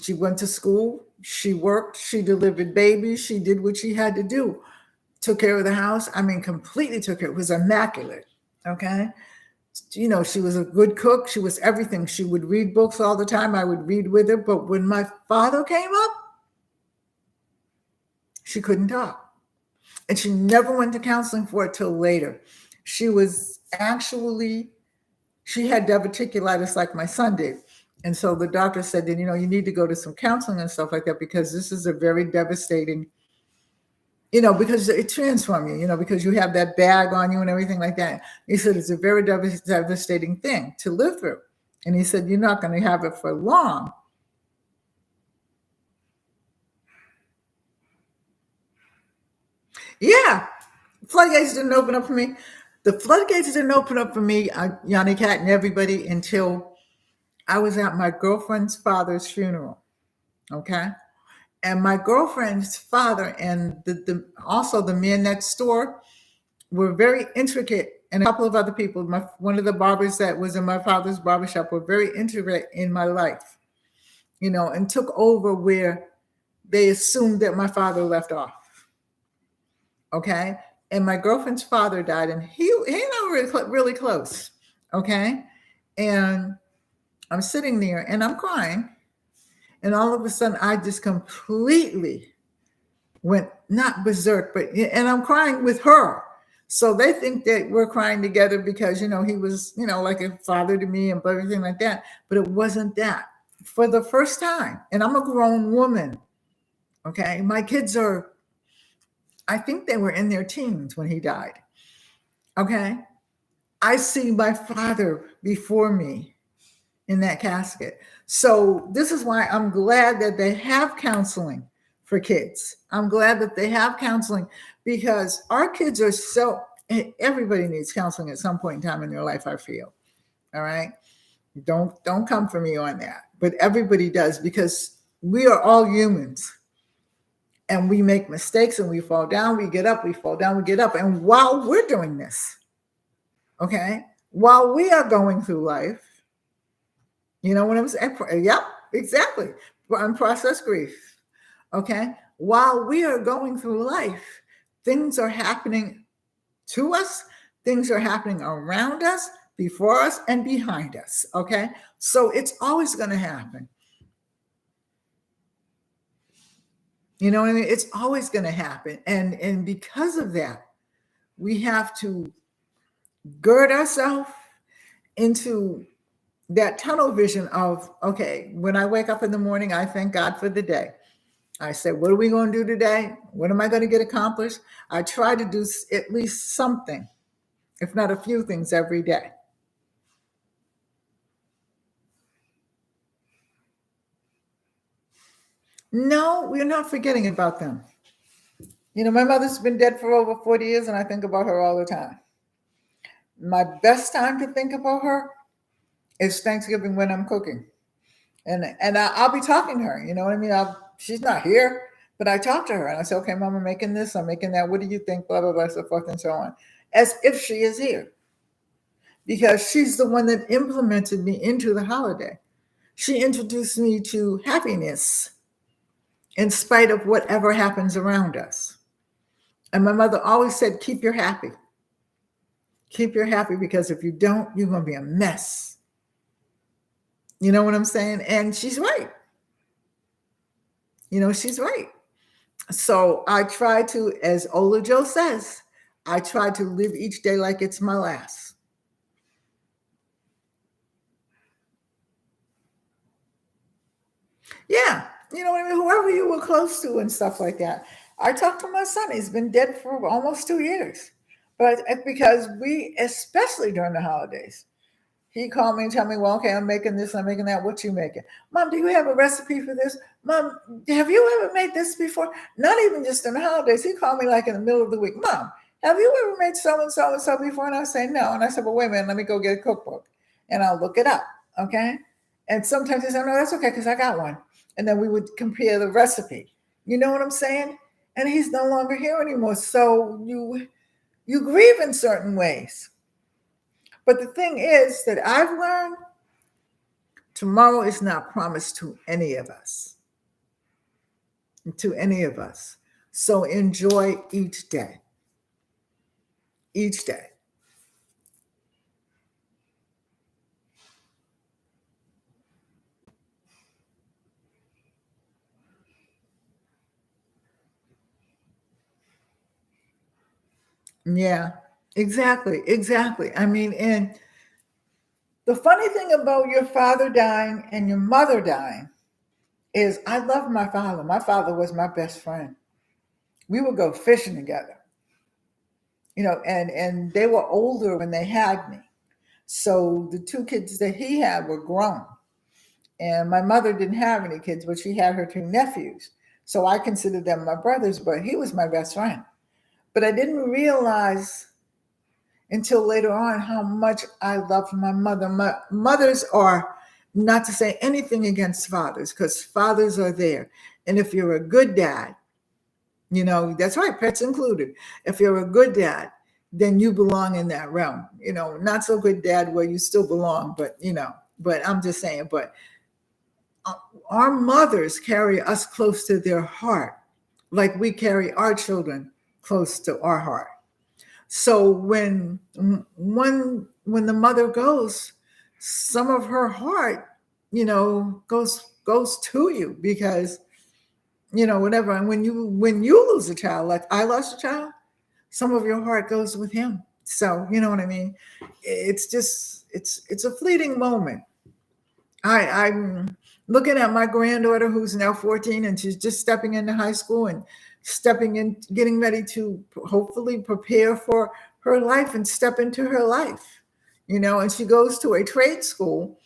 she went to school, she worked, she delivered babies, she did what she had to do. Took care of the house. I mean, completely took care. It was immaculate. Okay. She was a good cook. She was everything. She would read books all the time. I would read with her. But when my father came up, she couldn't talk. And she never went to counseling for it till later. She had diverticulitis like my son did. And so the doctor said that, you need to go to some counseling and stuff like that because this is a very devastating, because it transforms you, because you have that bag on you and everything like that. He said it's a very devastating thing to live through. And he said, you're not going to have it for long. Yeah. Floodgates didn't open up for me. The floodgates didn't open up for me, Yanni Cat and everybody, until I was at my girlfriend's father's funeral. Okay. And my girlfriend's father and also the man next door were very intricate, and a couple of other people. One of the barbers that was in my father's barbershop were very intricate in my life, and took over where they assumed that my father left off. Okay. And my girlfriend's father died, and he and I were really close. Okay. And I'm sitting there and I'm crying. And all of a sudden, I just completely went not berserk, and I'm crying with her. So they think that we're crying together because, he was, like a father to me and everything like that. But it wasn't that. For the first time, and I'm a grown woman, okay? My kids I think they were in their teens when he died, okay? I see my father before me in that casket. So this is why I'm glad that they have counseling for kids. I'm glad that they have counseling because our kids are everybody needs counseling at some point in time in their life, I feel. All right. Don't come for me on that. But everybody does because we are all humans. And we make mistakes and we fall down, we get up, we fall down, we get up. And while we're doing this, okay, while we are going through life, you know what I'm saying? Yep, exactly. Unprocessed grief. Okay. While we are going through life, things are happening to us, things are happening around us, before us, and behind us. Okay. So it's always going to happen. You know what I mean? It's always going to happen. And because of that, we have to gird ourselves into that tunnel vision of, okay, when I wake up in the morning, I thank God for the day. I say, what are we going to do today? What am I going to get accomplished? I try to do at least something, if not a few things every day. No, we're not forgetting about them. You know, my mother's been dead for over 40 years, and I think about her all the time. My best time to think about her is Thanksgiving when I'm cooking. And I'll be talking to her, you know what I mean? She's not here, but I talk to her and I say, okay, Mom, I'm making this, I'm making that. What do you think? Blah, blah, blah, so forth and so on. As if she is here. Because she's the one that implemented me into the holiday. She introduced me to happiness in spite of whatever happens around us. And my mother always said, keep your happy. Keep your happy, because if you don't, you're going to be a mess. You know what I'm saying? And she's right. You know, she's right. So I try to, as Ola Joe says, I try to live each day like it's my last. Yeah. You know what I mean? Whoever you were close to and stuff like that. I talked to my son. He's been dead for almost 2 years. But because we, especially during the holidays, he called me and tell me, well, okay, I'm making this, I'm making that. What you making? Mom, do you have a recipe for this? Mom, have you ever made this before? Not even just in the holidays. He called me like in the middle of the week. Mom, have you ever made so and so and so before? And I say, no. And I said, well, wait a minute, let me go get a cookbook and I'll look it up. Okay. And sometimes he said, no, that's okay, because I got one. And then we would compare the recipe. You know what I'm saying? And he's no longer here anymore. So you grieve in certain ways. But the thing is that I've learned, tomorrow is not promised to any of us. To any of us. So enjoy each day. Each day. Yeah, exactly. Exactly. I mean, and the funny thing about your father dying and your mother dying is I love my father. My father was my best friend. We would go fishing together. You know, and they were older when they had me. So the 2 kids that he had were grown. And my mother didn't have any kids, but she had her 2 nephews. So I considered them my brothers, but he was my best friend. But I didn't realize until later on how much I loved my mother. Mothers are, not to say anything against fathers, because fathers are there. And if you're a good dad, you know, that's right, pets included. If you're a good dad, then you belong in that realm. You know, not so good dad where you still belong, but, you know, but I'm just saying, but our mothers carry us close to their heart, like we carry our children close to our heart. So when the mother goes, some of her heart, you know, goes to you, because, you know, whatever. And when you lose a child, like I lost a child, some of your heart goes with him. So you know what I mean? It's just it's a fleeting moment. I'm looking at my granddaughter, who's now 14, and she's just stepping into high school and stepping in, getting ready to hopefully prepare for her life and step into her life, you know, and she goes to a trade school.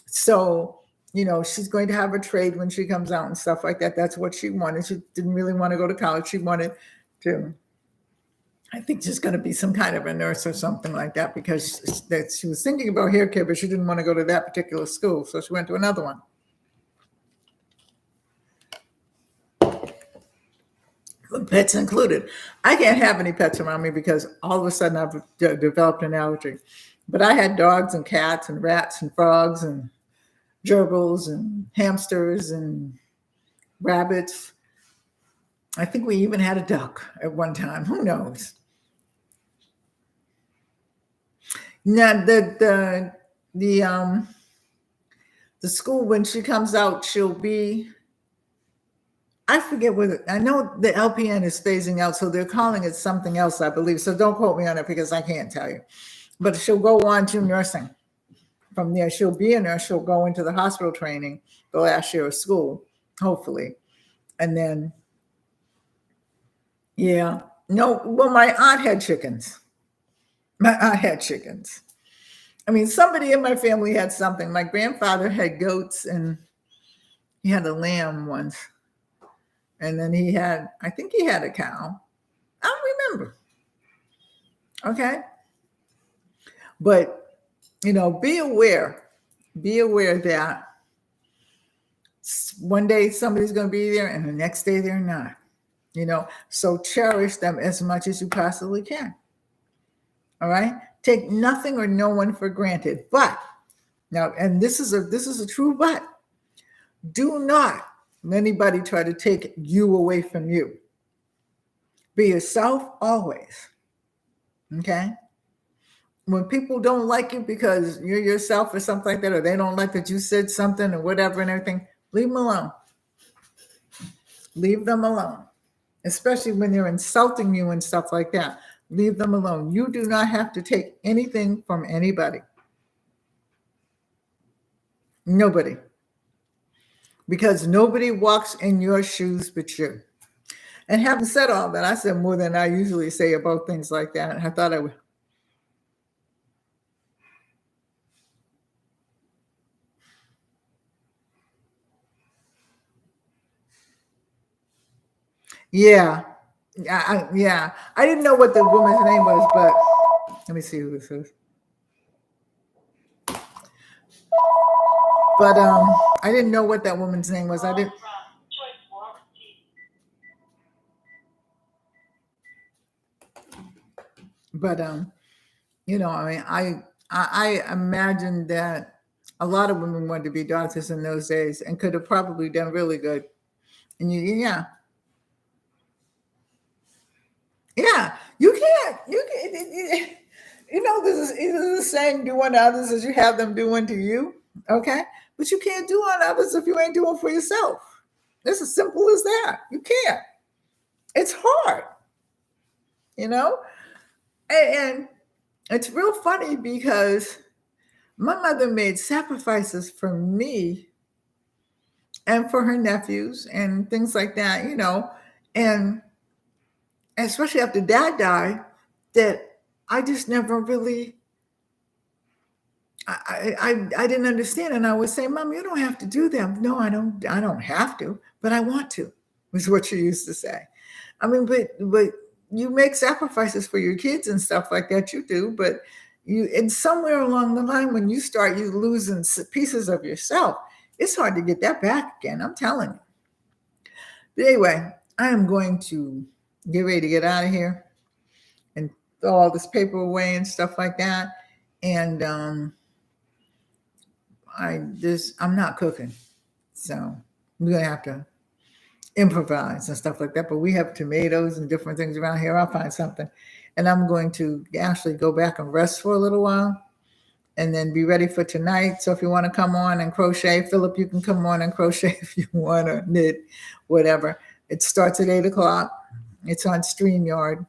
So, you know, she's going to have a trade when she comes out and stuff like that. That's what she wanted. She didn't really want to go to college. She wanted to, I think, she's going to be some kind of a nurse or something like that, because she was thinking about hair care, but she didn't want to go to that particular school. So she went to another one. Pets included. I can't have any pets around me because all of a sudden I've developed an allergy. But I had dogs and cats and rats and frogs and gerbils and hamsters and rabbits. I think we even had a duck at one time. Who knows? Now the school, when she comes out, she'll be, I forget what I know the LPN is phasing out, so they're calling it something else, I believe. So don't quote me on it because I can't tell you. But she'll go on to nursing. From there, she'll be a nurse. She'll go into the hospital training the last year of school, hopefully. And then, yeah. No, well, my aunt had chickens. I mean, somebody in my family had something. My grandfather had goats and he had a lamb once. And then I think he had a cow. I don't remember. Okay. But, be aware that one day somebody's going to be there and the next day they're not, so cherish them as much as you possibly can. All right. Take nothing or no one for granted. But now, and this is a true but, do not let anybody try to take you away from you. Be yourself always. Okay. When people don't like you because you're yourself or something like that, or they don't like that you said something or whatever and everything, leave them alone. Leave them alone. Especially when they're insulting you and stuff like that. Leave them alone. You do not have to take anything from anybody. Nobody. Because nobody walks in your shoes but you. And having said all that, I said more than I usually say about things like that. I thought I would. Yeah. Yeah. I didn't know what the woman's name was, but let me see who this is. But I didn't know what that woman's name was. I didn't. But I mean, I imagine that a lot of women wanted to be doctors in those days and could have probably done really good. And yeah, you can't. This is the saying: "Do unto others as you have them do unto you." Okay, but you can't do unto others if you ain't doing for yourself. It's as simple as that. You can't. It's hard, and it's real funny because my mother made sacrifices for me and for her nephews and things like that, and especially after dad died, that I just never really, I didn't understand. And I would say, Mom, you don't have to do that. No, I don't have to, but I want to, was what she used to say. I mean, but you make sacrifices for your kids and stuff like that, you do, but and somewhere along the line, when you start losing pieces of yourself, it's hard to get that back again. I'm telling you. But anyway, I am going to get ready to get out of here and throw all this paper away and stuff like that. And I'm not cooking, so we're gonna have to improvise and stuff like that. But we have tomatoes and different things around here. I'll find something, and I'm going to actually go back and rest for a little while, and then be ready for tonight. So if you want to come on and crochet, Philip, you can come on and crochet if you want, or knit, whatever. It starts at 8:00. It's on StreamYard,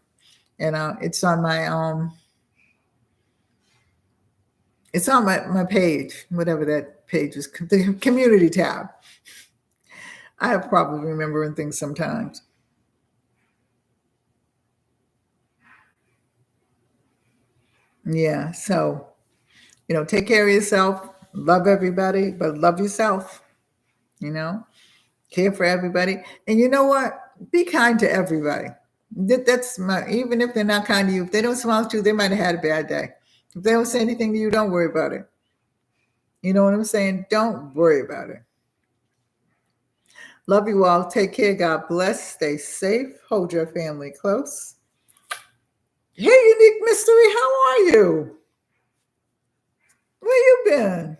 and it's on my it's on my page, whatever that page is, the community tab. I have problems remembering things sometimes. Yeah, so take care of yourself, love everybody, but love yourself. Care for everybody, and you know what? Be kind to everybody. That's even if they're not kind to you, if they don't smile at you, they might have had a bad day. If they don't say anything to you, don't worry about it. You know what I'm saying? Don't worry about it. Love you all. Take care. God bless. Stay safe. Hold your family close. Hey, Unique Mystery, how are you? Where you been?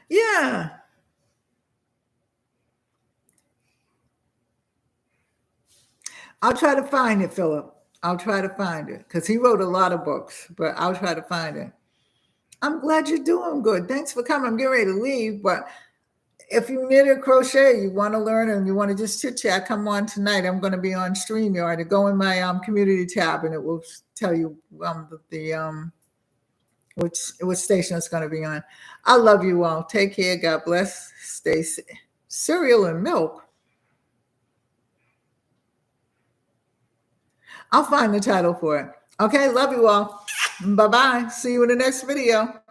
Yeah. I'll try to find it, Philip. I'll try to find it because he wrote a lot of books, but I'll try to find it. I'm glad you're doing good. Thanks for coming. I'm getting ready to leave, but if you knit or crochet, you want to learn and you want to just chit chat, come on tonight. I'm going to be on StreamYard. Go in my community tab and it will tell you which station it's going to be on. I love you all. Take care. God bless. Stay safe. Cereal and milk. I'll find the title for it. Okay. Love you all. Bye-bye. See you in the next video.